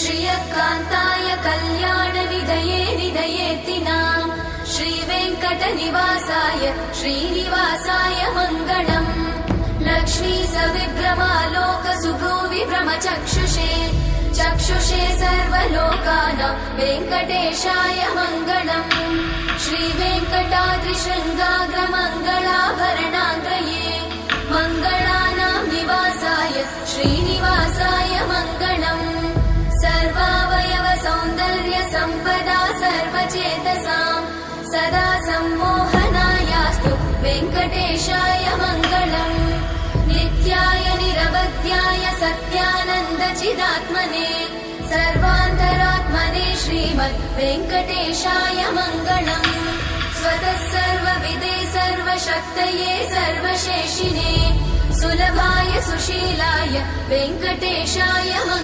श्रियकान्ताय कल्याणनिधये निधयेऽर्तिनाम् श्रीवेङ्कटनिवासाय श्रीनिवासाय मङ्गलम् लक्ष्मी सविभ्रमालोकसुभ्रूविभ्रमचक्षुषे चक्षुषे सर्वलोकानां वेङ्कटेशाय मङ्गलम् श्रीवेङ्कटाद्रिशृङ्गाग्रमङ्गलाभरणाङ्गये मङ्गलानां निवासाय श्रीनिवासाय मङ्गलम् सर्वावयव सौन्दर्य सम्पदा सर्वचेतसां सदा सम्मोहनायास्तु वेङ्कटेशाय मङ्गलम् नित्याय निरवध्याय सत्यानन्दचिदात्मने सर्वान्तरात्मने श्रीमद् वेङ्कटेशाय मङ्गलम् स्वतः सर्वविदे सर्वशक्तये सर्वशेषिणे सुलभाय सुशीलाय वेङ्कटेशाय